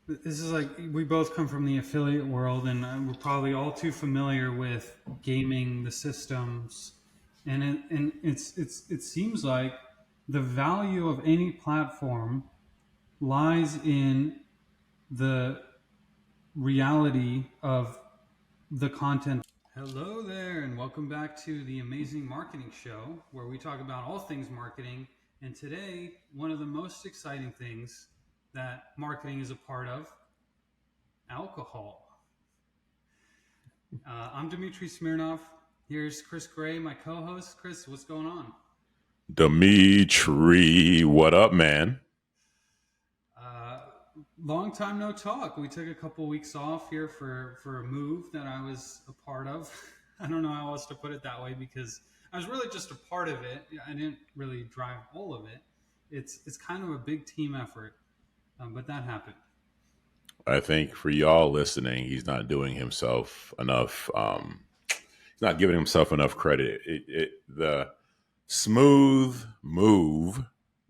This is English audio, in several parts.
This is like we both come from the affiliate world, and we're probably all too familiar with gaming the systems. And it seems like the value of any platform lies in the reality of the content. Hello there, and welcome back to the Amazing Marketing Show, where we talk about all things marketing. And today, one of the most exciting things that marketing is a part of: alcohol. I'm Dmitri Smirnov. Here's Chris Gray, my co-host. Chris, what's going on? Dmitri, what up, man? Uh, Long time no talk. We took a couple weeks off here for a move that I was a part of. I don't know how else to put it that way because I was really just a part of it. I didn't really drive all of it. It's kind of a big team effort, but that happened. I think for y'all listening, he's not doing himself enough. He's not giving himself enough credit. The smooth move,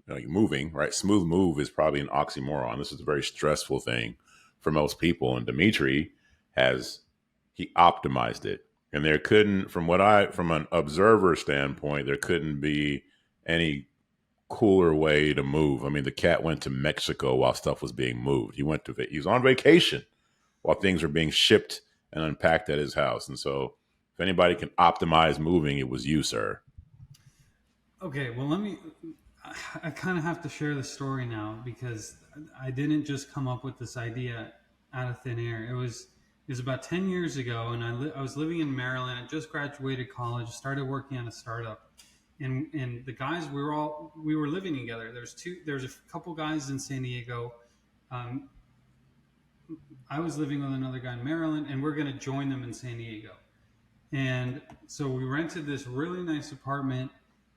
like moving, right? Smooth move is probably an oxymoron. This is a very stressful thing for most people. And Dimitri has, he optimized it. And there couldn't, from an observer standpoint, there couldn't be any cooler way to move. I mean, the cat went to Mexico while stuff was being moved. He was on vacation while things were being shipped and unpacked at his house. And so, if anybody can optimize moving, it was you, sir. Okay, well, let me. I kind of have to share the story now because I didn't just come up with this idea out of thin air. It was about 10 years ago, and I was living in Maryland. I just graduated college, started working on a startup, and the guys we were living together. There's a couple guys in San Diego. Um, I was living with another guy in Maryland, and we're going to join them in San Diego. And so we rented this really nice apartment,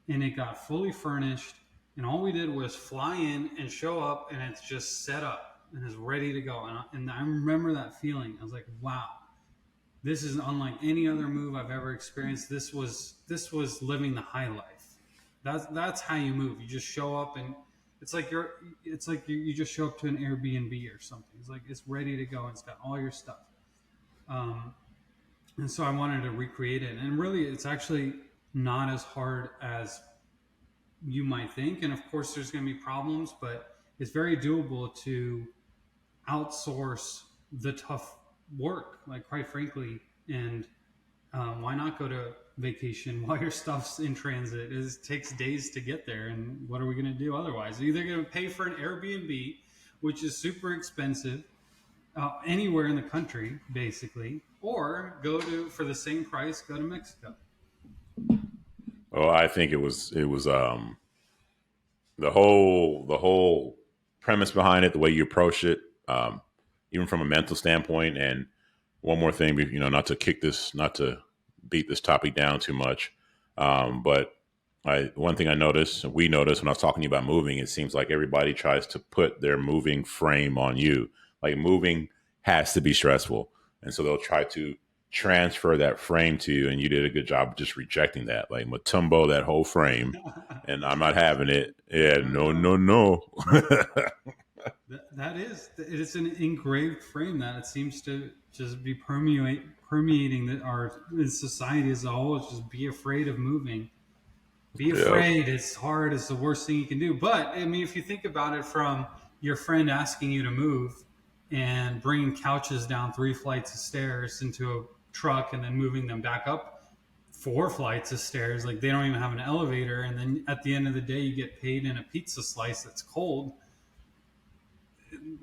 and it got fully furnished. And all we did was fly in and show up, and it's just set up and it's ready to go. And I remember that feeling. I was like, wow, this is unlike any other move I've ever experienced. This was living the high life. That's how you move. You just show up, and it's like you just show up to an Airbnb or something. It's like it's ready to go. And it's got all your stuff. Um, and so I wanted to recreate it. And really, it's actually not as hard as you might think. And of course, there's going to be problems, but it's very doable to outsource the tough work, like quite frankly. And why not go to vacation while your stuff's in transit? It takes days to get there. And what are we going to do otherwise? You're either going to pay for an Airbnb, which is super expensive, anywhere in the country, basically, or go to for the same price, go to Mexico. Well, I think it was the whole premise behind it, the way you approach it, even from a mental standpoint. And one more thing, not to beat this topic down too much, but one thing we noticed when I was talking to you about moving, it seems like everybody tries to put their moving frame on you. Like moving has to be stressful, and so they'll try to transfer that frame to you. And you did a good job of just rejecting that, like Matumbo, that whole frame, and I'm not having it. Yeah, No, no, no. no, no. That is, it is an engraved frame that it seems to just be permeating our society as a whole. It's just be afraid of moving. Be Yep. afraid. It's hard. It's the worst thing you can do. But I mean, if you think about it from your friend asking you to move and bringing couches down 3 flights of stairs into a truck and then moving them back up 4 flights of stairs, like they don't even have an elevator. And then at the end of the day, you get paid in a pizza slice that's cold.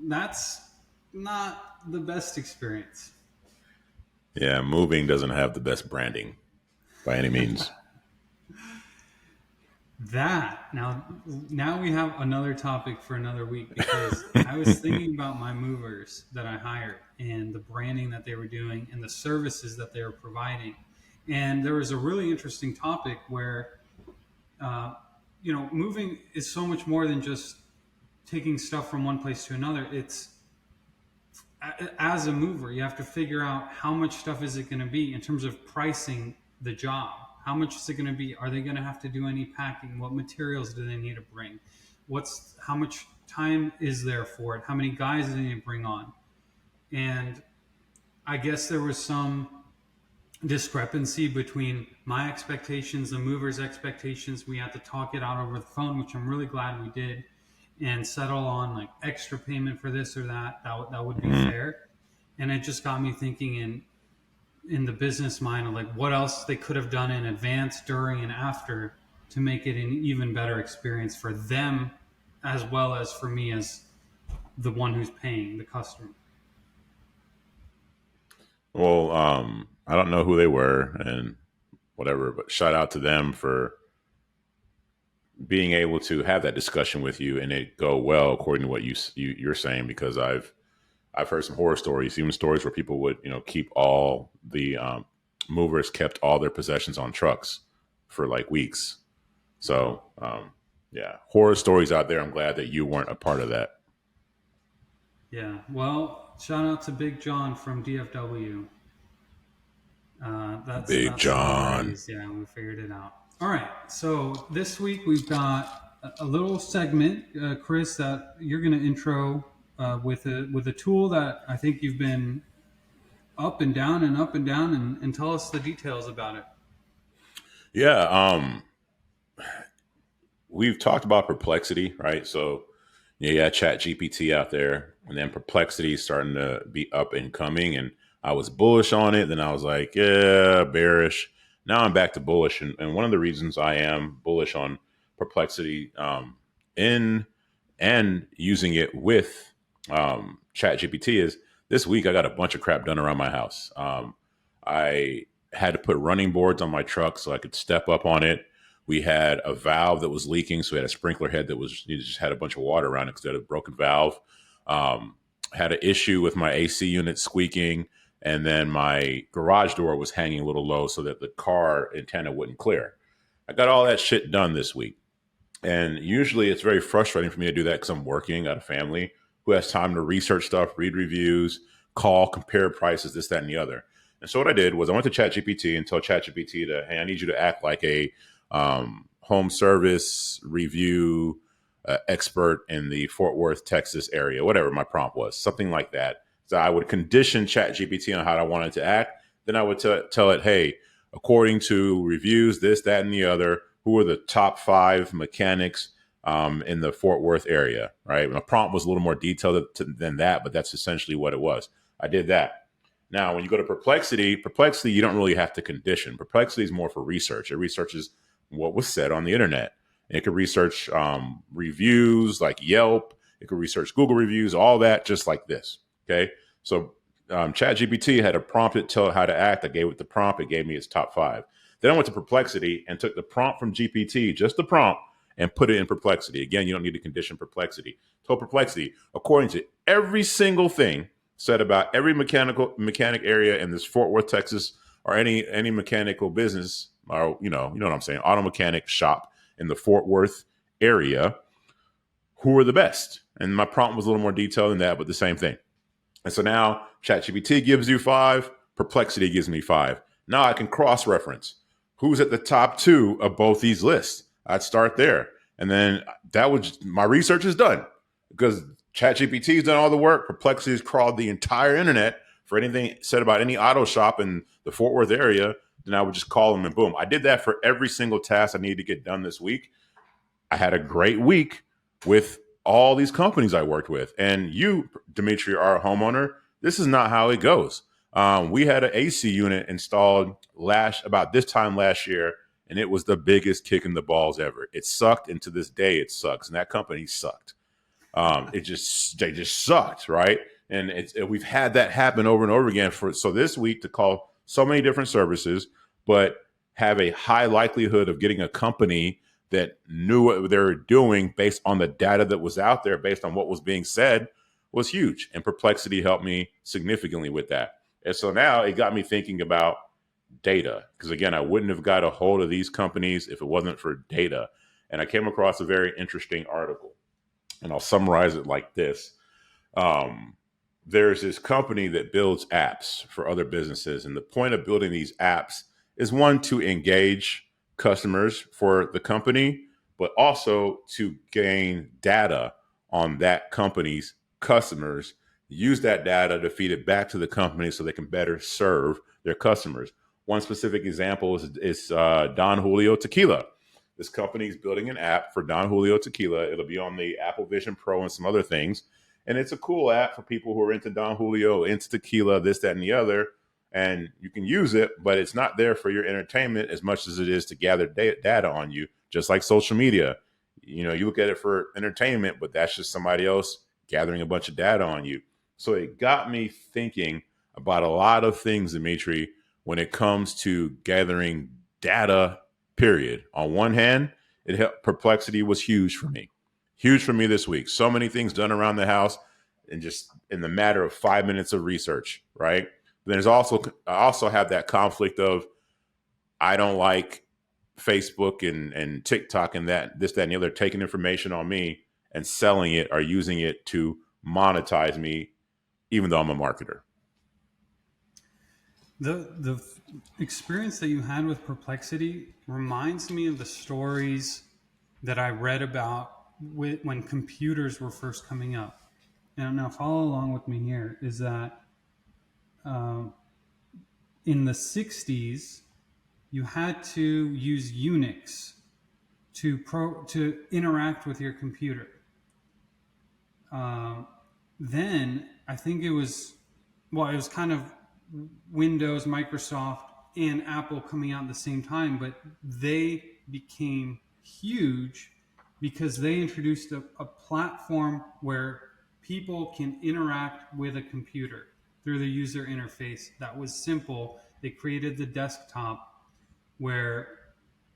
That's not the best experience. Yeah, moving doesn't have the best branding by any means. That now we have another topic for another week because I was thinking about my movers that I hired and the branding that they were doing and the services that they were providing. And there was a really interesting topic where uh, moving is so much more than just taking stuff from one place to another. It's as a mover, you have to figure out how much stuff is it going to be in terms of pricing the job. How much is it going to be? Are they going to have to do any packing? What materials do they need to bring? How much time is there for it? How many guys do they need to bring on? And I guess there was some discrepancy between my expectations, the movers' expectations. We had to talk it out over the phone, which I'm really glad we did, and settle on like extra payment for this or that. That would be Mhm. fair. And it just got me thinking in the business mind of like what else they could have done in advance, during, and after to make it an even better experience for them as well as for me as the one who's paying, the customer. Well, I don't know who they were and whatever, but shout out to them for being able to have that discussion with you and it go well according to what you're saying. Because I've heard some horror stories, even stories where people would keep all the movers kept all their possessions on trucks for like weeks. Wow. So yeah, horror stories out there. I'm glad that you weren't a part of that. Yeah. Well, shout out to Big John from DFW. Big That's how we're John. raised. Yeah, we figured it out. All right. So this week we've got a little segment, Chris, that you're going to intro with a tool that I think you've been up and down and up and down, and tell us the details about it. Yeah, we've talked about perplexity, right? So yeah, you got Chat GPT out there, and then perplexity is starting to be up and coming. And I was bullish on it, then I was like, yeah, bearish. Now I'm back to bullish, and one of the reasons I am bullish on perplexity in and using it with Chat GPT is this week I got a bunch of crap done around my house. I had to put running boards on my truck so I could step up on it. We had a valve that was leaking, so we had a sprinkler head that was just had a bunch of water around it because it had a broken valve. Um, had an issue with my AC unit squeaking, and then my garage door was hanging a little low so that the car antenna wouldn't clear. I got all that shit done this week, and usually it's very frustrating for me to do that because I'm working, got a family who has time to research stuff, read reviews, call, compare prices, this, that, and the other. And so what I did was I went to ChatGPT and told ChatGPT to, hey, I need you to act like a home service review expert in the Fort Worth, Texas area, whatever my prompt was, something like that. So I would condition ChatGPT on how I wanted to act. Then I would tell it, hey, according to reviews, this, that, and the other, who are the top 5 mechanics in the Fort Worth area, right? My prompt was a little more detailed than that, but that's essentially what it was. I did that. Now, when you go to Perplexity, you don't really have to condition. Perplexity is more for research. It researches what was said on the internet. It could research reviews like Yelp. It could research Google reviews, all that, just like this. Okay. So ChatGPT had a prompt to tell it how to act. I gave it the prompt. It gave me its top 5. Then I went to Perplexity and took the prompt from GPT, just the prompt, and put it in Perplexity. Again, you don't need to condition Perplexity. Told Perplexity, according to every single thing said about every mechanic area in this Fort Worth, Texas, or any mechanical business, or you know what I'm saying, auto mechanic shop in the Fort Worth area, who are the best? And my prompt was a little more detailed than that, but the same thing. And so now ChatGPT gives you 5, Perplexity gives me 5. Now I can cross-reference who's at the top 2 of both these lists. I'd start there. And then my research is done because ChatGPT's done all the work. Perplexity's crawled the entire internet for anything said about any auto shop in the Fort Worth area. Then I would just call them and boom. I did that for every single task I needed to get done this week. I had a great week with all these companies I worked with. And you, Dmitri, are a homeowner. This is not how it goes. We had an AC unit installed about this time last year, and it was the biggest kick in the balls ever. It sucked, and to this day, it sucks. And that company sucked. They just sucked, right? And we've had that happen over and over again. So this week to call so many different services, but have a high likelihood of getting a company that knew what they were doing based on the data that was out there, based on what was being said, was huge. And Perplexity helped me significantly with that. And so now it got me thinking about data, because again, I wouldn't have got a hold of these companies if it wasn't for data. And I came across a very interesting article, and I'll summarize it like this. There's this company that builds apps for other businesses. And the point of building these apps is, one, to engage customers for the company, but also to gain data on that company's customers, use that data to feed it back to the company so they can better serve their customers. One specific example is Don Julio Tequila. This company is building an app for Don Julio Tequila. It'll be on the Apple Vision Pro and some other things. And it's a cool app for people who are into Don Julio, into tequila, this, that, and the other. And you can use it, but it's not there for your entertainment as much as it is to gather data on you, just like social media. You know, you look at it for entertainment, but that's just somebody else gathering a bunch of data on you. So it got me thinking about a lot of things, Dmitri, when it comes to gathering data, period. On one hand, it helped, perplexity was huge for me this week. So many things done around the house and just in the matter of 5 minutes of research, right? There's also, I also have that conflict of I don't like Facebook and TikTok and that, this, that, and the other taking information on me and selling it or using it to monetize me, even though I'm a marketer. The experience that you had with Perplexity reminds me of the stories that I read about when computers were first coming up. And now follow along with me here is that um, in the 60s, you had to use Unix to interact with your computer. Um, then I think it was, well, it was kind of Windows, Microsoft, and Apple coming out at the same time, but they became huge because they introduced a platform where people can interact with a computer through the user interface that was simple. They created the desktop where,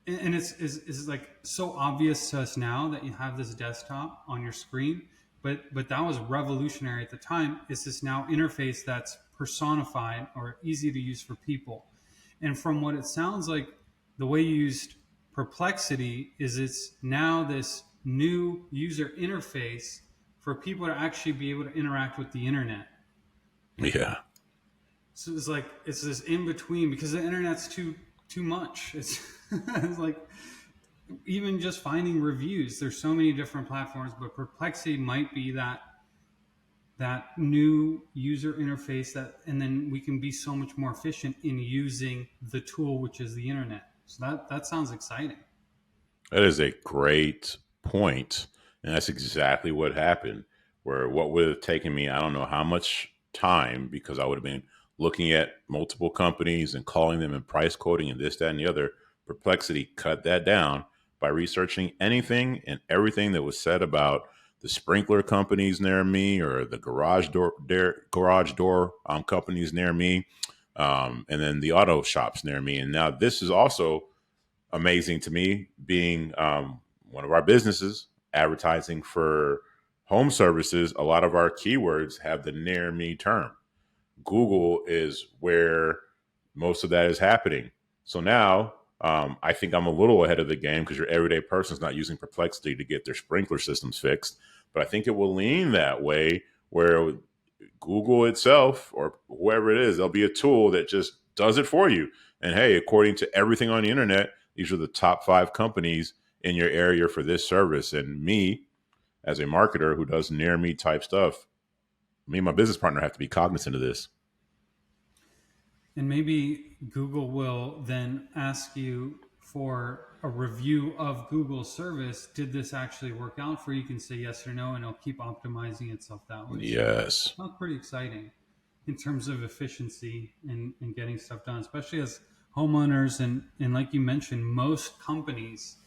and it's like so obvious to us now that you have this desktop on your screen, but that was revolutionary at the time. It's this now interface that's personified or easy to use for people. And from what it sounds like, the way you used Perplexity is it's now this new user interface for people to actually be able to interact with the internet. Yeah. So it's like it's this in between because the internet's too much. It's, it's like even just finding reviews. There's so many different platforms, but Perplexity might be that new user interface that, and then we can be so much more efficient in using the tool, which is the internet. So that sounds exciting. That is a great point. And that's exactly what happened. Where what would have taken me, I don't know how much time, because I would have been looking at multiple companies and calling them and price quoting and this, that, and the other. Perplexity cut that down by researching anything and everything that was said about the sprinkler companies near me or the garage door companies near me, and then the auto shops near me. And now this is also amazing to me, being one of our businesses advertising for home services. A lot of our keywords have the near me term. Google is where most of that is happening. So now I think I'm a little ahead of the game because your everyday person is not using Perplexity to get their sprinkler systems fixed. But I think it will lean that way where Google itself or whoever it is, there'll be a tool that just does it for you. And hey, according to everything on the internet, these are the top 5 companies in your area for this service. And me, as a marketer who does near me type stuff, me and my business partner have to be cognizant of this. And maybe Google will then ask you for a review of Google's service. Did this actually work out for you? You can say yes or no, and it'll keep optimizing itself that way. So Yes. that's pretty exciting in terms of efficiency and getting stuff done, especially as homeowners. And like you mentioned, most companies,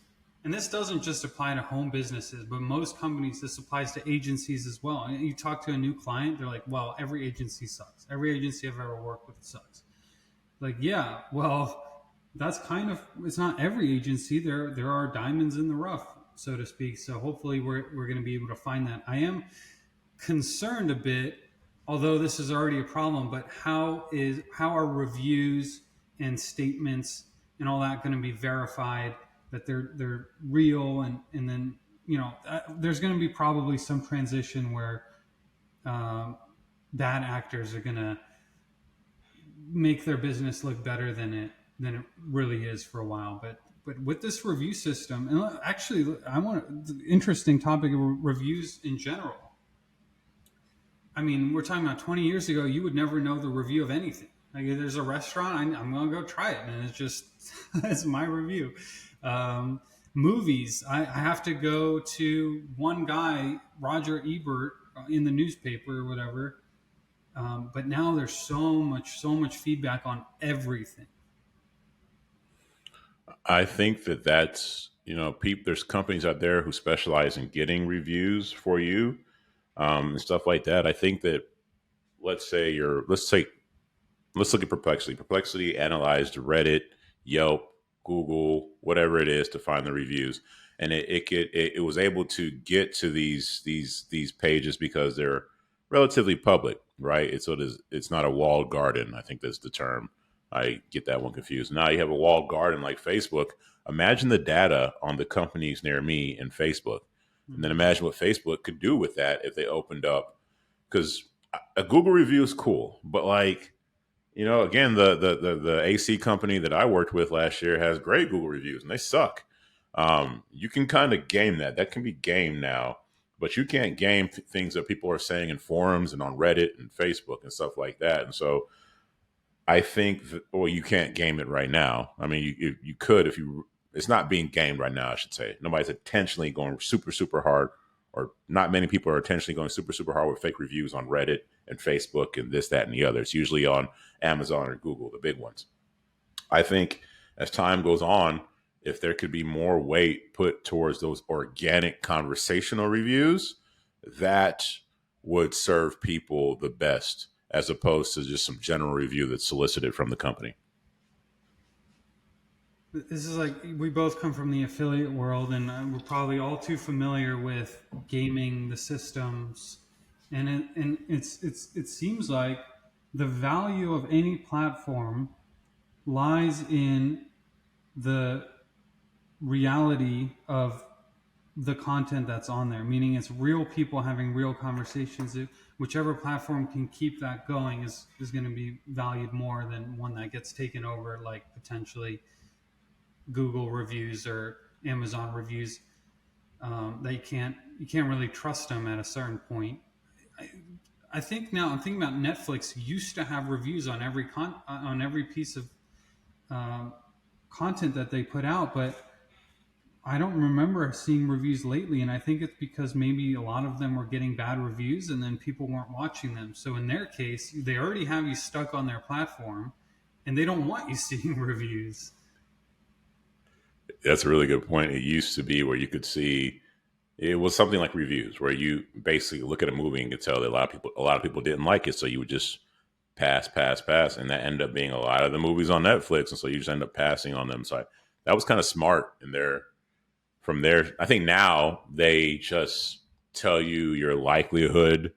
and this doesn't just apply to home businesses, but most companies, this applies to agencies as well. And you talk to a new client, they're like, well, every agency sucks. Every agency I've ever worked with sucks. Like, yeah, well, that's kind of, it's not every agency. There are diamonds in the rough, so to speak. So hopefully we're going to be able to find that. I am concerned a bit, although this is already a problem, but how are reviews and statements and all that going to be verified that they're real, and then there's going to be probably some transition where um, bad actors are going to make their business look better than it really is for a while. But But with this review system, and actually, I want the interesting topic of reviews in general. I mean, we're talking about 20 years ago. You would never know the review of anything. Like, if there's a restaurant, I'm going to go try it, and it's just it's my review. Um, Movies, I have to go to one guy, Roger Ebert, in the newspaper or whatever. But now there's so much feedback on everything. I think that that's there's companies out there who specialize in getting reviews for you and stuff like that. I think that let's look at Perplexity. Perplexity analyzed Reddit, Yelp, Google, whatever it is to find the reviews, and it was able to get to these pages because they're relatively public, right? It's not a walled garden. I think that's the term. I get that one confused. Now you have a walled garden like Facebook. Imagine the data on the companies near me in Facebook, and then Mhm. imagine what Facebook could do with that if they opened up. Because a Google review is cool, but like again, the AC company that I worked with last year has great Google reviews, and they suck. You can kind of game that. That can be game now, but you can't game things that people are saying in forums and on Reddit and Facebook and stuff like that. And so I think, well, you can't game it right now. I mean, you could if you. It's not being gamed right now, I should say. Nobody's intentionally going super hard, or not many people are intentionally going super hard with fake reviews on Reddit and Facebook and this, that, and the other. It's usually on Amazon or Google, the big ones. I think as time goes on, if there could be more weight put towards those organic conversational reviews, that would serve people the best as opposed to just some general review that's solicited from the company. This is like we both come from the affiliate world, and we're probably all too familiar with gaming the systems. It seems like the value of any platform lies in the reality of the content that's on there, meaning it's real people having real conversations. Whichever platform can keep that going is going to be valued more than one that gets taken over, like potentially Google reviews or Amazon reviews. They you can't really trust them at a certain point. I, I think now I'm thinking about Netflix used to have reviews on on every piece of um, content that they put out, but I don't remember seeing reviews lately, and I think it's because maybe a lot of them were getting bad reviews, and then people weren't watching them. So in their case, they already have you stuck on their platform, and they don't want you seeing reviews. That's a really good point. It used to be where you could see it was something like reviews, where you basically look at a movie and could tell that a lot of people didn't like it, so you would just pass, and that ended up being a lot of the movies on Netflix, and so you just end up passing on them. So that was kind of smart in there. From there, I think now they just tell you your likelihood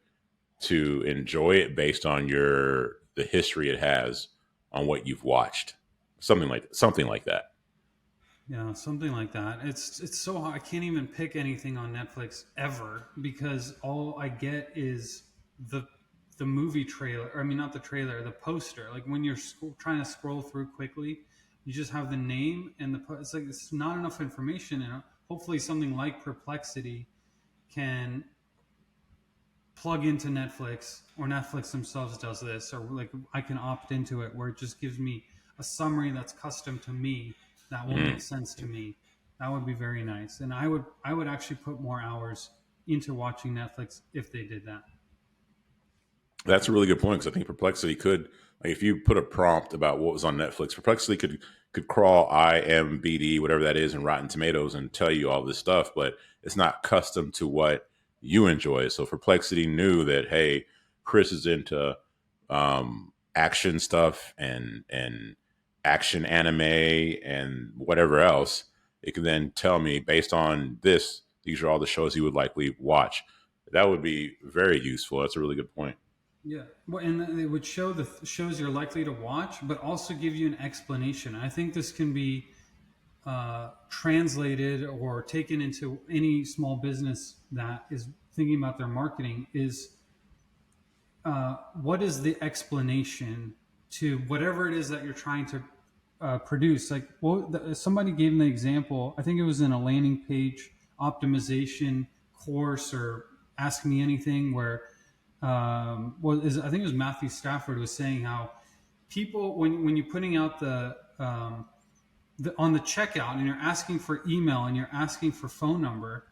to enjoy it based on the history it has on what you've watched, something like that. Yeah, something like that. It's so hard. I can't even pick anything on Netflix ever because all I get is the the movie trailer. Or, I mean, not the trailer, the poster. Like when you're trying to scroll through quickly, you just have the name and it's like it's not enough information. And hopefully, something like Perplexity can plug into Netflix, or Netflix themselves does this, or like I can opt into it where it just gives me a summary that's custom to me that will make Mm. sense to me. That would be very nice, and I would actually put more hours into watching Netflix if they did that. That's a really good point because I think Perplexity could, like, if you put a prompt about what was on Netflix, Perplexity could crawl IMBD, whatever that is, and Rotten Tomatoes and tell you all this stuff, but it's not custom to what you enjoy. So Perplexity knew that, hey, Chris is into action stuff and action anime and whatever else. It can then tell me based on this, these are all the shows he would likely watch. That would be very useful. That's a really good point. Yeah, well, and it would show the shows you're likely to watch, but also give you an explanation. I think this can be translated or taken into any small business that is thinking about their marketing. Is what is the explanation to whatever it is that you're trying to produce. Like, well, somebody gave me the example. I think it was in a landing page optimization course or Ask Me Anything, where I think it was Matthew Stafford was saying how people, when you're putting out on the checkout and you're asking for email and you're asking for phone number,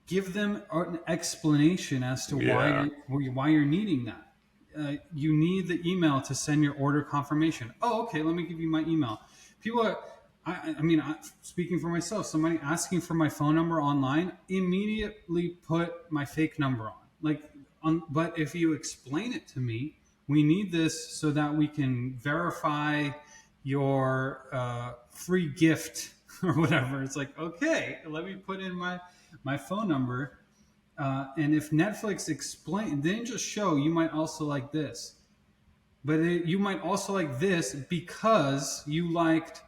give them an explanation as to Yeah. why you're needing that. You need the email to send your order confirmation. Oh, okay. Let me give you my email. People are, speaking for myself, somebody asking for my phone number online, immediately put my fake number on. But if you explain it to me, we need this so that we can verify your free gift or whatever. It's like, okay, let me put in my phone number. And if Netflix didn't just show, you might also like this, but you might also like this because you liked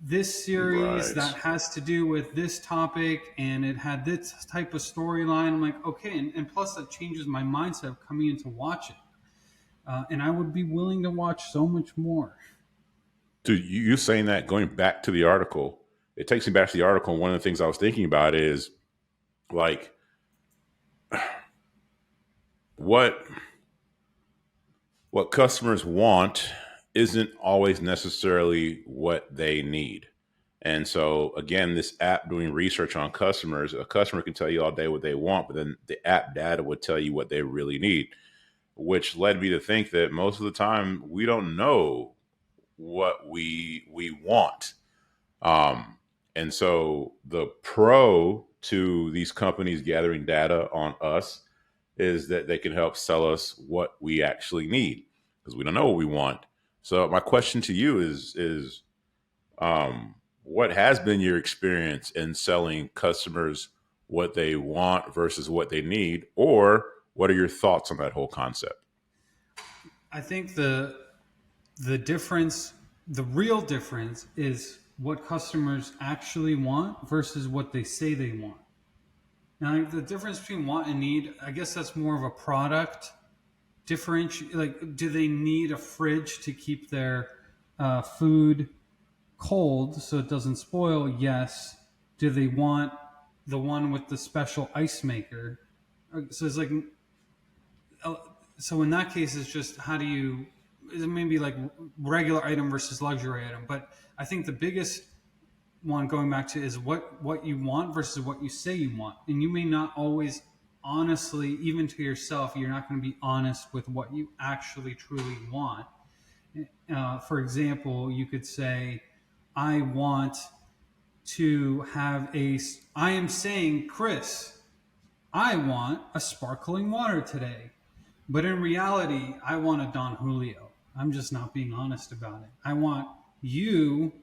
this series Right. that has to do with this topic and it had this type of storyline. I'm like, okay. And plus, that changes my mindset of coming in to watch it. And I would be willing to watch so much more. Dude, you saying that, going back to the article, it takes me back to the article. And one of the things I was thinking about is like what customers want isn't always necessarily what they need. And so again, this app doing research on customers, a customer can tell you all day what they want, but then the app data would tell you what they really need, which led me to think that most of the time we don't know what we want. Um, and so the pro to these companies gathering data on us is that they can help sell us what we actually need because we don't know what we want. So my question to you is what has been your experience in selling customers what they want versus what they need, or what are your thoughts on that whole concept? I think the difference, the real difference, is what customers actually want versus what they say they want. Now, the difference between want and need, I guess that's more of a product differentiate. Like, do they need a fridge to keep their food cold so it doesn't spoil? Yes. Do they want the one with the special ice maker? So it's like, so in that case, it's just how do you, it may be like regular item versus luxury item. But I think the biggest one, going back to, is what you want versus what you say you want. And you may not always honestly, even to yourself, you're not going to be honest with what you actually truly want. For example, you could say, I want to have I am saying, Chris, I want a sparkling water today. But in reality, I want a Don Julio. I'm just not being honest about it. I want you,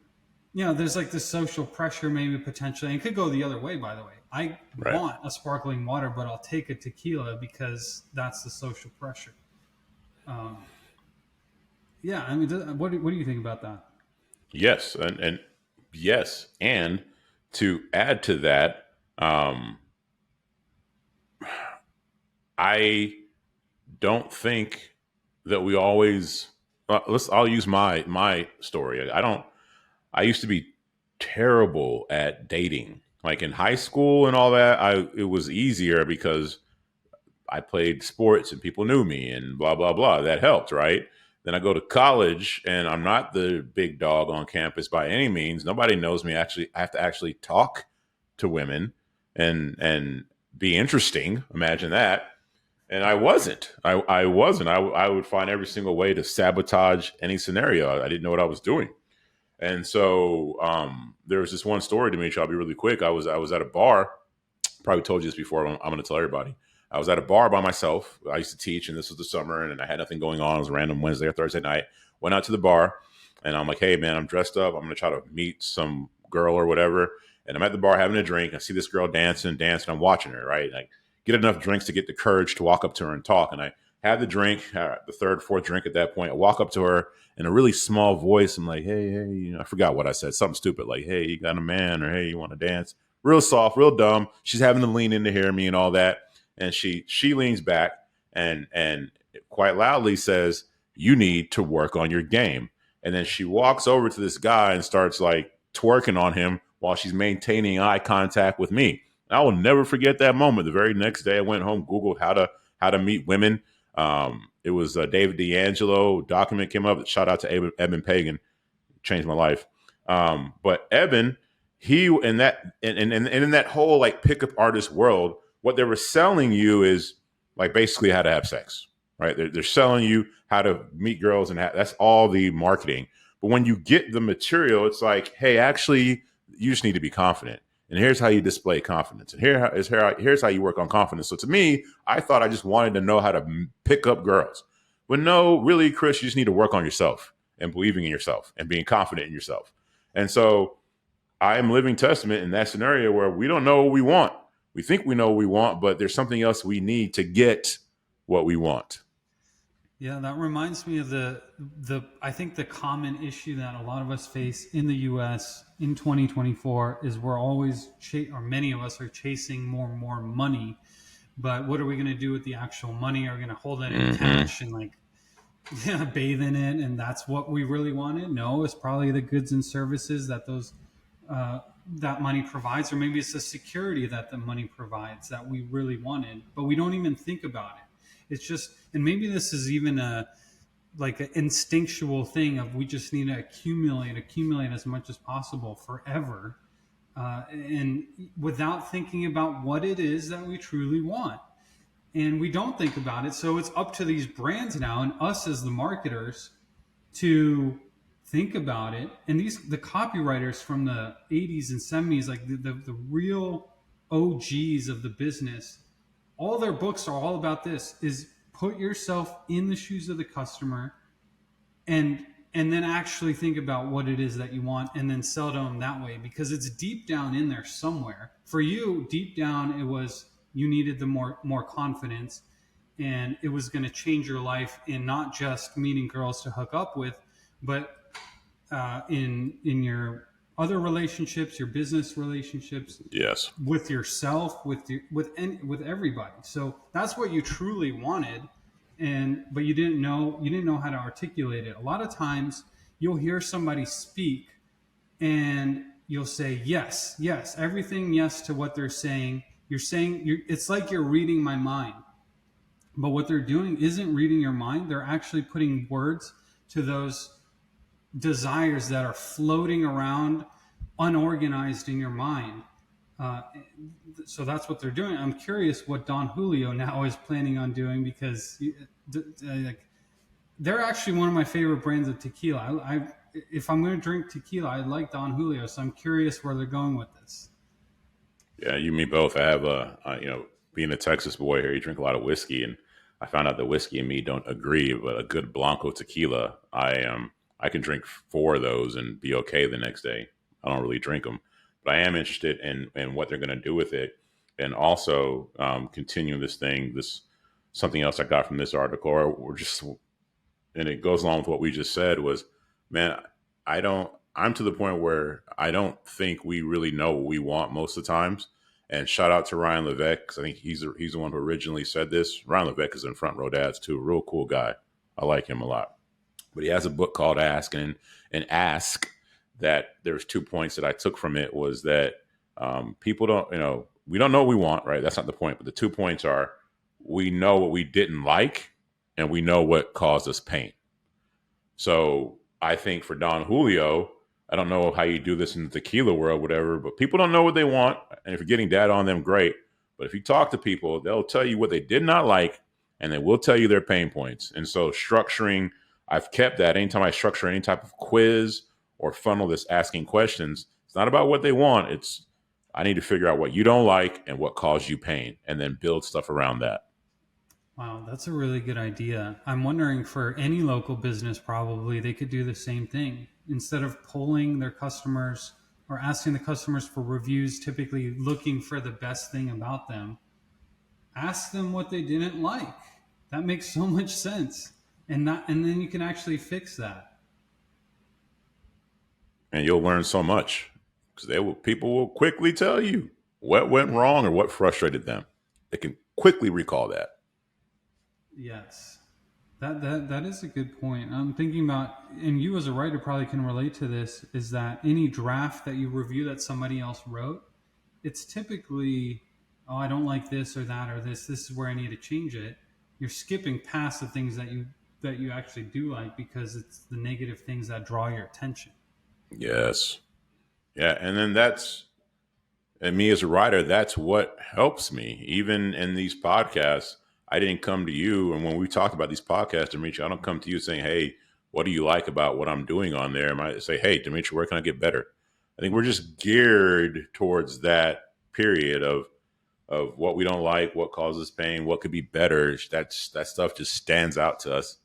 there's like this social pressure, maybe potentially, and it could go the other way, by the way. I Right. want a sparkling water, but I'll take a tequila because that's the social pressure. Um, yeah, I mean, what do you think about that? Yes. And yes. And to add to that, um, I don't think that we always, I'll use my story. I used to be terrible at dating. Like in high school and all that, it was easier because I played sports and people knew me and blah blah blah. That helped, right? Then I go to college and I'm not the big dog on campus by any means. Nobody knows me. Actually, I have to actually talk to women and be interesting. Imagine that. And I wasn't. I wasn't. I would find every single way to sabotage any scenario. I didn't know what I was doing. And so there was this one story, Dimitri. I'll be really quick. I was at a bar. Probably told you this before. I'm going to tell everybody. I was at a bar by myself. I used to teach, and this was the summer, and I had nothing going on. It was a random Wednesday or Thursday night. Went out to the bar, and I'm like, "Hey, man, I'm dressed up. I'm going to try to meet some girl or whatever." And I'm at the bar having a drink. I see this girl dancing. I'm watching her. Right, like get enough drinks to get the courage to walk up to her and talk. And I have the drink, the third, fourth drink at that point. I walk up to her in a really small voice. I'm like, "Hey, hey," I forgot what I said. Something stupid like, "Hey, you got a man?" or "Hey, you want to dance?" Real soft, real dumb. She's having to lean in to hear me and all that. And she leans back and quite loudly says, "You need to work on your game." And then she walks over to this guy and starts like twerking on him while she's maintaining eye contact with me. I will never forget that moment. The very next day, I went home, Googled how to meet women. It was David D'Angelo document came up. Shout out to Eben Pagan, changed my life. But Eben, he and in that whole like pickup artist world, what they were selling you is like basically how to have sex, right? They're selling you how to meet girls, and that's all the marketing. But when you get the material, it's like, hey, actually, you just need to be confident. And here's how you display confidence. And here's how you work on confidence. So to me, I thought I just wanted to know how to pick up girls. But no, really, Chris, you just need to work on yourself and believing in yourself and being confident in yourself. And so I am living testament in that scenario where we don't know what we want. We think we know what we want, but there's something else we need to get what we want. Yeah, that reminds me of the I think the common issue that a lot of us face in the U.S. in 2024 is we're always or many of us are chasing more and more money, but what are we going to do with the actual money? Are we going to hold it in cash and like bathe in it, and that's what we really wanted? No, it's probably the goods and services that those that money provides, or maybe it's the security that the money provides that we really wanted, but we don't even think about it. It's just, and maybe this is even a like an instinctual thing of we just need to accumulate as much as possible forever, and without thinking about what it is that we truly want. And we don't think about it. So it's up to these brands now and us as the marketers to think about it. And the copywriters from the 80s and 70s, like the real OGs of the business, all their books are all about this: is put yourself in the shoes of the customer, and then actually think about what it is that you want, and then sell to them that way, because it's deep down in there somewhere. For you, deep down, it was you needed the more confidence, and it was going to change your life in not just meeting girls to hook up with, but in your other relationships, your business relationships, Yes. with yourself, with everybody. So that's what you truly wanted, and but you didn't know how to articulate it. A lot of times you'll hear somebody speak, and you'll say yes, yes, everything yes to what they're saying. It's like you're reading my mind, but what they're doing isn't reading your mind. They're actually putting words to those desires that are floating around unorganized in your mind. Uh, so that's what they're doing. I'm curious what Don Julio now is planning on doing, because like, they're actually one of my favorite brands of tequila. If I'm going to drink tequila, I like Don Julio. So I'm curious where they're going with this. Yeah, you me both. I have being a Texas boy here, you drink a lot of whiskey, and I found out that whiskey and me don't agree. But a good Blanco tequila, I can drink four of those and be okay the next day. I don't really drink them, but I am interested in what they're going to do with it, and also continue this thing. This something else I got from this article, or just, and it goes along with what we just said, was, man, I'm to the point where I don't think we really know what we want most of the times. And shout out to Ryan Levesque, because I think he's the one who originally said this. Ryan Levesque is in Front Row Dads too, a real cool guy. I like him a lot. But he has a book called Ask, and Ask, that there's 2 points that I took from it, was that people don't, we don't know what we want, right? That's not the point. But the 2 points are, we know what we didn't like, and we know what caused us pain. So I think for Don Julio, I don't know how you do this in the tequila world, whatever, but people don't know what they want. And if you're getting data on them, great. But if you talk to people, they'll tell you what they did not like, and they will tell you their pain points. And so I've kept that. Anytime I structure any type of quiz or funnel that's asking questions, it's not about what they want. It's, I need to figure out what you don't like and what caused you pain, and then build stuff around that. Wow, that's a really good idea. I'm wondering, for any local business, probably they could do the same thing. Instead of polling their customers or asking the customers for reviews, typically looking for the best thing about them, ask them what they didn't like. That makes so much sense. And then you can actually fix that. And you'll learn so much, because people will quickly tell you what went wrong or what frustrated them. They can quickly recall that. Yes. That is a good point. I'm thinking about, and you as a writer probably can relate to this, is that any draft that you review that somebody else wrote, it's typically, oh, I don't like this or that or this. This is where I need to change it. You're skipping past the things that you actually do like because it's the negative things that draw your attention. Yes. Yeah. And then and me as a writer, that's what helps me. Even in these podcasts, I didn't come to you. And when we talked about these podcasts, Dimitri, I don't come to you saying, hey, what do you like about what I'm doing on there? I might say, hey, Dimitri, where can I get better? I think we're just geared towards that period of what we don't like, what causes pain, what could be better. That stuff just stands out to us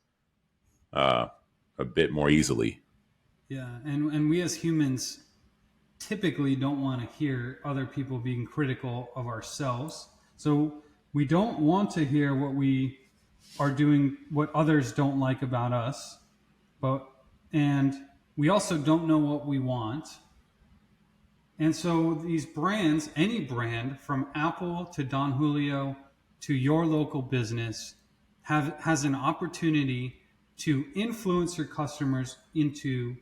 uh, a bit more easily. Yeah, and we as humans typically don't want to hear other people being critical of ourselves. So we don't want to hear what we are doing, what others don't like about us. But and we also don't know what we want. And so these brands, any brand from Apple to Don Julio to your local business, has an opportunity to influence your customers into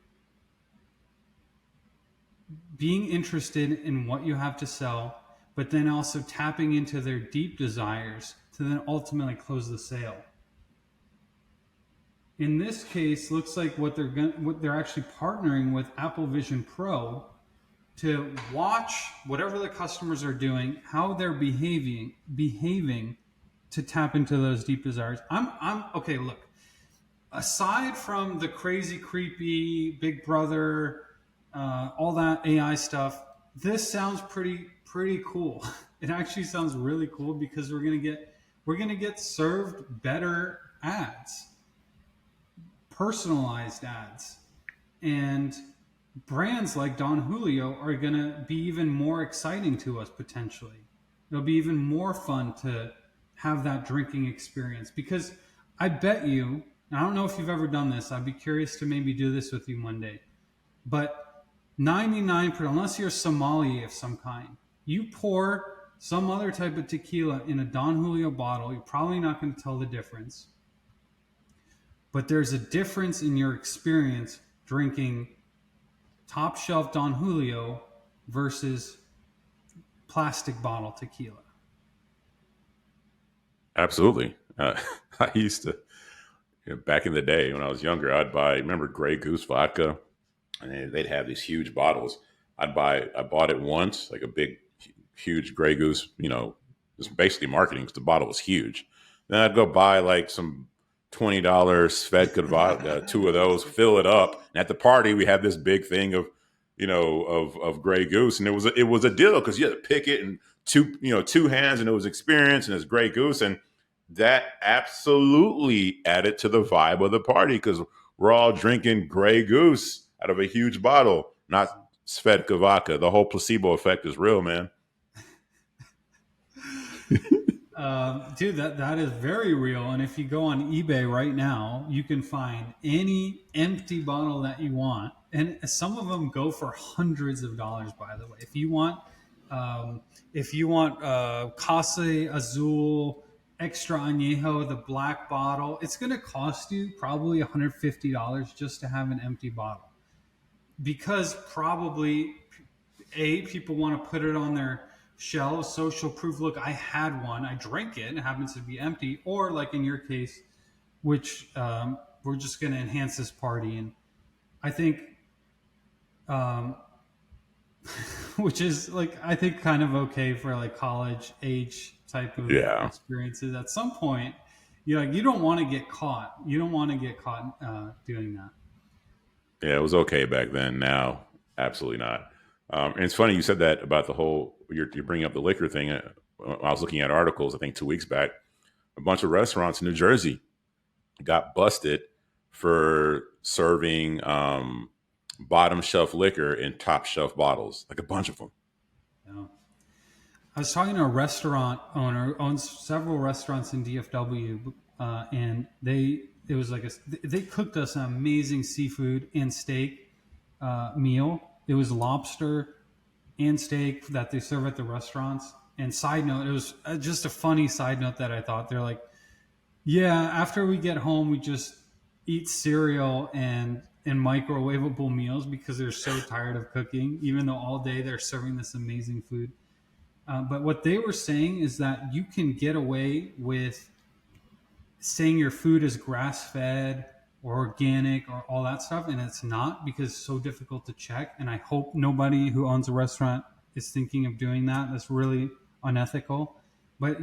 being interested in what you have to sell, but then also tapping into their deep desires to then ultimately close the sale. In this case, looks like what they're actually partnering with Apple Vision Pro to watch whatever the customers are doing, how they're behaving to tap into those deep desires. I'm okay. Look, aside from the crazy, creepy Big Brother, all that AI stuff, this sounds pretty cool. It actually sounds really cool because we're gonna get served better ads, personalized ads, and brands like Don Julio are going to be even more exciting to us potentially. It'll be even more fun to have that drinking experience because I bet you, I don't know if you've ever done this, I'd be curious to maybe do this with you one day, but 99%, unless you're a sommelier of some kind, you pour some other type of tequila in a Don Julio bottle, you're probably not going to tell the difference. But there's a difference in your experience drinking top shelf Don Julio versus plastic bottle tequila. Absolutely. I used to, back in the day when I was younger, remember Grey Goose vodka, and they'd have these huge bottles. I bought it once, like a big, huge Grey Goose, it's basically marketing because the bottle was huge. Then I'd go buy like some $20 Svedka vodka, two of those, fill it up. And at the party, we had this big thing of, of Grey Goose, and it was a deal because you had to pick it in two hands, and it was experience, and it's Grey Goose, and that absolutely added to the vibe of the party because we're all drinking Grey Goose out of a huge bottle, not Svedka vodka. The whole placebo effect is real, man. Dude, that is very real. And if you go on eBay right now, you can find any empty bottle that you want, and some of them go for hundreds of dollars. By the way, if you want Casa Azul Extra Añejo, the black bottle, it's going to cost you probably $150 just to have an empty bottle, because probably people want to put it on their shelves, social proof. Look, I had one, I drank it, it happens to be empty. Or like in your case, which we're just going to enhance this party, and I think, um, which is like I think kind of okay for like college age type of Yeah. experiences. At some point, you don't want to get caught. You don't want to get caught doing that. Yeah, it was okay back then. Now, absolutely not. And it's funny you said that about the whole, you're bringing up the liquor thing. I was looking at articles, I think 2 weeks back, a bunch of restaurants in New Jersey got busted for serving bottom shelf liquor in top shelf bottles, like a bunch of them. You know? I was talking to a restaurant owner, owns several restaurants in DFW, and it was like they cooked us an amazing seafood and steak meal. It was lobster and steak that they serve at the restaurants. And side note, it was just a funny side note that I thought they're like, Yeah, after we get home, we just eat cereal and microwavable meals because they're so tired of cooking, even though all day they're serving this amazing food. But what they were saying is that you can get away with saying your food is grass fed or organic or all that stuff, and it's not because it's so difficult to check. And I hope nobody who owns a restaurant is thinking of doing that. That's really unethical. But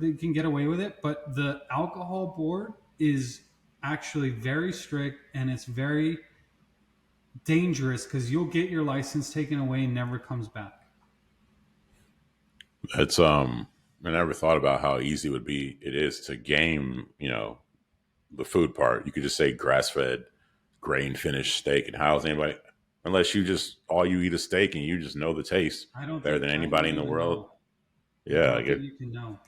they can get away with it. But the alcohol board is actually very strict, and it's very dangerous because you'll get your license taken away and never comes back. It's I never thought about how easy it is to game, the food part. You could just say grass fed, grain finished steak, and how's anybody, unless you just all you eat is steak and you just know the taste better than I don't anybody in the even world. know. I Yeah, I don't think get. you can know.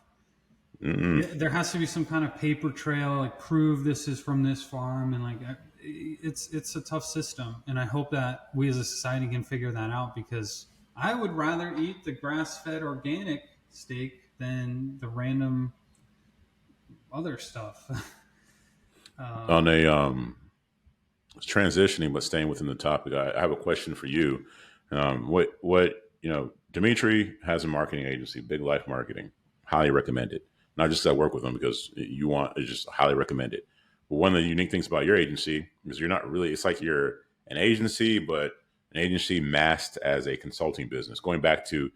Mm-mm. Yeah, there has to be some kind of paper trail, like prove this is from this farm, and like it's a tough system. And I hope that we as a society can figure that out because I would rather eat the grass-fed organic steak than the random other stuff. On a transitioning, but staying within the topic, I have a question for you. What Dimitri has a marketing agency, Big Life Marketing. Highly recommend it. Not just 'cause I work with them because you want, it's just highly recommend it. But one of the unique things about your agency is you're not really. It's like you're an agency, but an agency masked as a consulting business. Going back to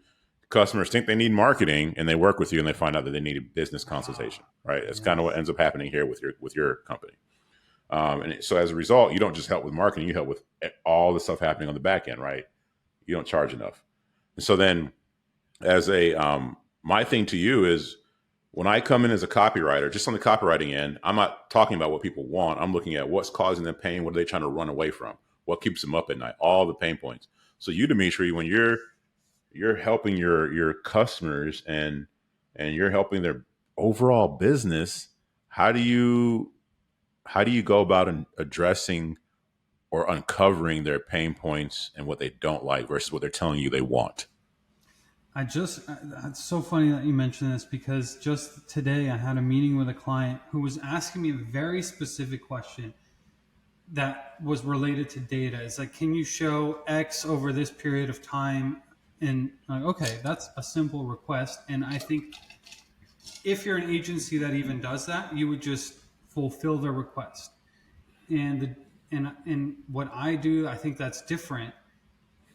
customers think they need marketing, and they work with you, and they find out that they need a business consultation. Right. That's kind of what Yes, ends up happening here with your company. And so as a result, you don't just help with marketing, you help with all the stuff happening on the back end, right? You don't charge enough. And so then as my thing to you is when I come in as a copywriter, just on the copywriting end, I'm not talking about what people want. I'm looking at what's causing them pain. What are they trying to run away from? What keeps them up at night? All the pain points. So you, Dimitri, when you're helping your customers and you're helping their overall business, how do you go about addressing or uncovering their pain points and what they don't like versus what they're telling you they want? it's so funny that you mentioned this because just today I had a meeting with a client who was asking me a very specific question that was related to data. It's like, can you show X over this period of time? And like, okay, that's a simple request. And I think if you're an agency that even does that, you would just fulfill the request. And what I do, I think that's different,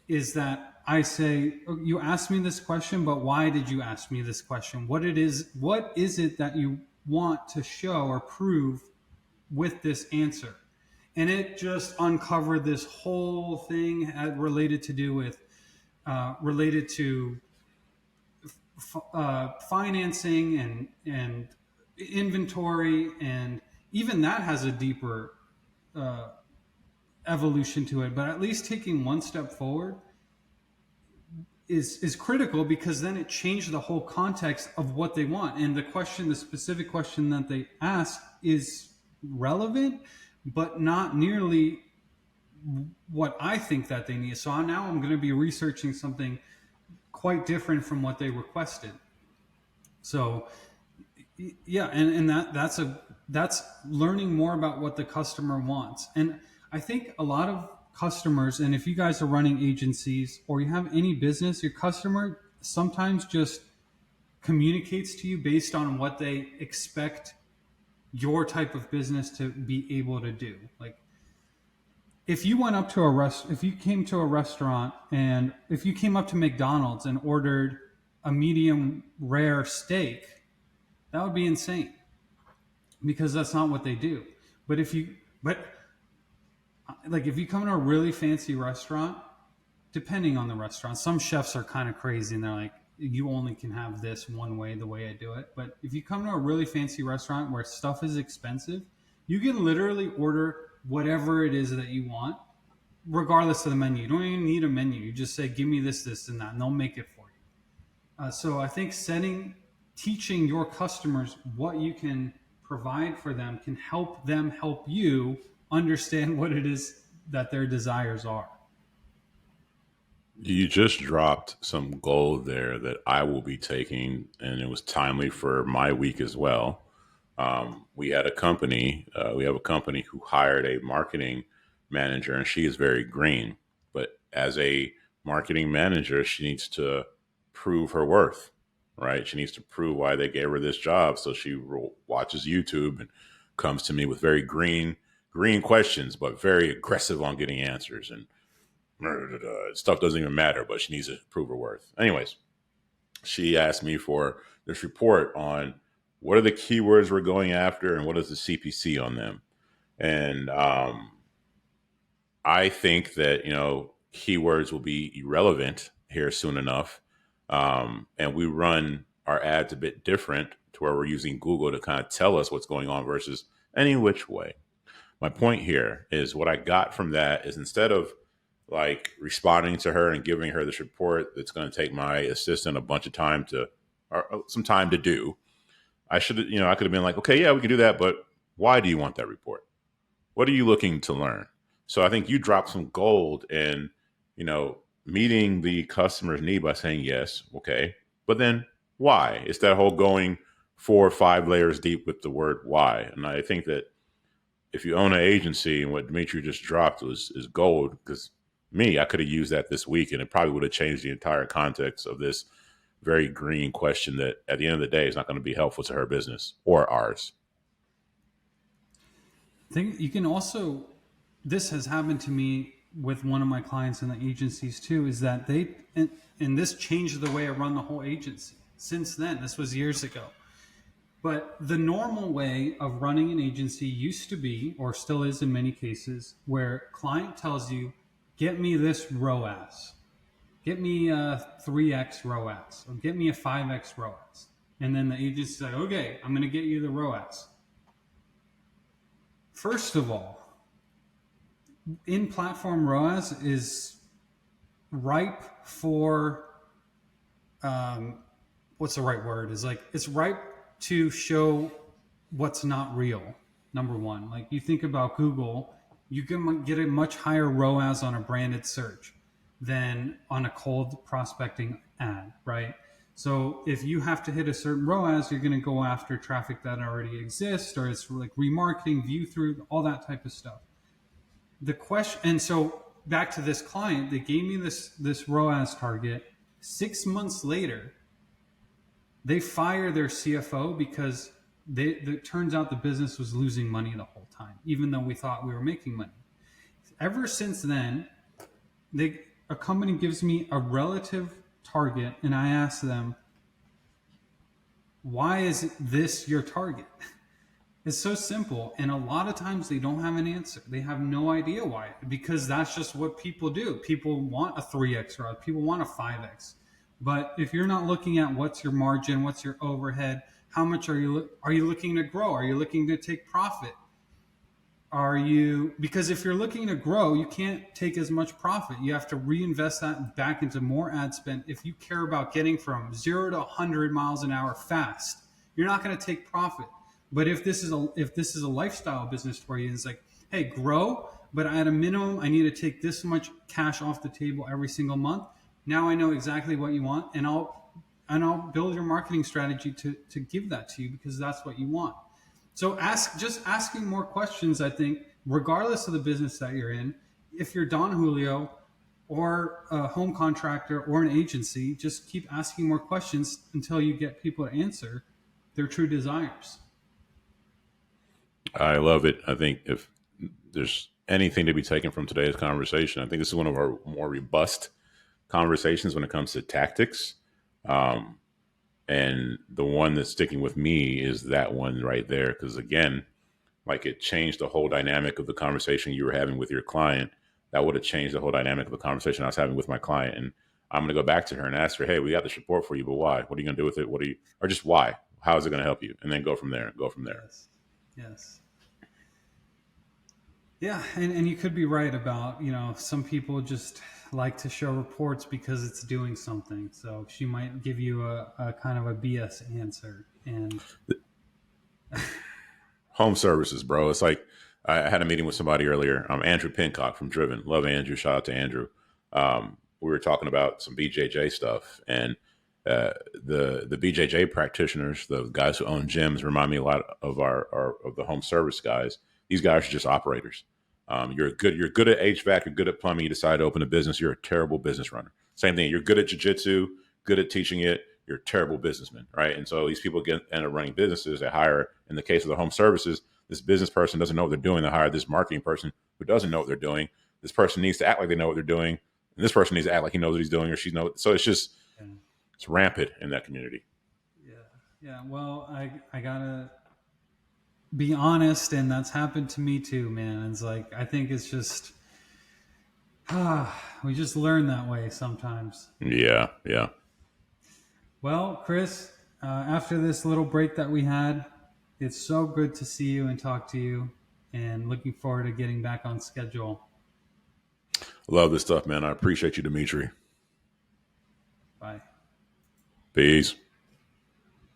is that I say, "Oh, you asked me this question, but why did you ask me this question? What is it that you want to show or prove with this answer?" And it just uncovered this whole thing related to financing and inventory, and even that has a deeper uh, evolution to it. But at least taking one step forward is critical because then it changed the whole context of what they want. And the specific question that they ask is relevant, but not nearly what I think that they need. So now I'm going to be researching something quite different from what they requested. So yeah, and that's learning more about what the customer wants. And I think a lot of customers, and if you guys are running agencies or you have any business, your customer sometimes just communicates to you based on what they expect your type of business to be able to do. Like if you came to a restaurant, and if you came up to McDonald's and ordered a medium rare steak, that would be insane because that's not what they do. But but like if you come to a really fancy restaurant, depending on the restaurant, some chefs are kind of crazy and they're like, you only can have this one way, the way I do it. But if you come to a really fancy restaurant where stuff is expensive, you can literally order whatever it is that you want, regardless of the menu. You don't even need a menu. You just say, give me this, and that, and they'll make it for you. So I think teaching your customers what you can provide for them help you understand what it is that their desires are. You just dropped some gold there that I will be taking, and it was timely for my week as well. We had a company, we have a company who hired a marketing manager, and she is very green. But as a marketing manager, she needs to prove her worth, right? She needs to prove why they gave her this job. So she watches YouTube and comes to me with very green questions, but very aggressive on getting answers. And stuff doesn't even matter, but she needs to prove her worth. Anyways, she asked me for this report on what are the keywords we're going after and what is the CPC on them. And I think that, keywords will be irrelevant here soon enough. And we run our ads a bit different to where we're using Google to kind of tell us what's going on versus any which way. My point here is what I got from that is instead of like responding to her and giving her this report that's going to take my assistant a bunch of time to, or some time to do, I should, I could have been like, okay, yeah, we can do that, but why do you want that report? What are you looking to learn? So I think you dropped some gold in, meeting the customer's need by saying yes, okay, but then why? It's that whole going 4 or 5 layers deep with the word why. And I think that if you own an agency and what Dmitri just dropped is gold, because I could have used that this week and it probably would have changed the entire context of this very green question that at the end of the day is not going to be helpful to her business or ours. I think you can also, this has happened to me with one of my clients in the agencies too, is that and this changed the way I run the whole agency. Since then, this was years ago. But the normal way of running an agency used to be, or still is in many cases, where client tells you, get me this ROAS, get me a 3x ROAS, or get me a 5x ROAS. And then the agency's like, okay, I'm going to get you the ROAS. First of all, in platform ROAS is ripe for, what's the right word? Is like, it's ripe to show what's not real. Number one, like you think about Google, you can get a much higher ROAS on a branded search than on a cold prospecting ad, right? So if you have to hit a certain ROAS, you're going to go after traffic that already exists, or it's like remarketing, view through, all that type of stuff. The question, and so back to this client, they gave me this ROAS target. 6 months later, they fire their CFO because it turns out the business was losing money the whole time, even though we thought we were making money. Ever since then, a company gives me a relative target, and I ask them, why is this your target? It's so simple. And a lot of times they don't have an answer. They have no idea why, because that's just what people do. People want a 3x ROAS. People want a 5x. But if you're not looking at what's your margin, what's your overhead, how much are you looking to grow? Are you looking to take profit? Because if you're looking to grow, you can't take as much profit. You have to reinvest that back into more ad spend. If you care about getting from 0 to 100 miles an hour fast, you're not going to take profit. But if this is a lifestyle business for you, it's like, hey, grow, but at a minimum, I need to take this much cash off the table every single month. Now I know exactly what you want, and I'll build your marketing strategy to give that to you because that's what you want. So asking more questions, I think, regardless of the business that you're in, if you're Don Julio or a home contractor or an agency, just keep asking more questions until you get people to answer their true desires. I love it. I think if there's anything to be taken from today's conversation, I think this is one of our more robust conversations when it comes to tactics. Um, and the one that's sticking with me is that one right there. Because again, like it changed the whole dynamic of the conversation you were having with your client. That would have changed the whole dynamic of the conversation I was having with my client. And I'm going to go back to her and ask her, hey, we got this report for you, but why? What are you going to do with it? Or just why? How is it going to help you? And then go from there. Go from there. Yes. Yes. Yeah, and you could be right about, some people just like to show reports because it's doing something. So she might give you a kind of a BS answer. And Home services, bro. It's like I had a meeting with somebody earlier. Andrew Pincock from Driven. Love Andrew. Shout out to Andrew. We were talking about some BJJ stuff, and The BJJ practitioners, the guys who own gyms, remind me a lot of our of the home service guys. These guys are just operators. You're good at HVAC, you're good at plumbing. You decide to open a business, you're a terrible business runner. Same thing. You're good at jujitsu, good at teaching it. You're a terrible businessman, right? And so these people end up running businesses. They hire, in the case of the home services, this business person doesn't know what they're doing. They hire this marketing person who doesn't know what they're doing. This person needs to act like they know what they're doing, and this person needs to act like he knows what he's doing or she knows. So Yeah. it's rampant in that community. Yeah. Yeah. Well, I gotta be honest, and that's happened to me too, man. It's like I think it's just we just learn that way sometimes. Yeah, yeah. Well, Chris, after this little break that we had, it's so good to see you and talk to you, and looking forward to getting back on schedule. Love this stuff, man. I appreciate you, Dmitri. Bye. Peace.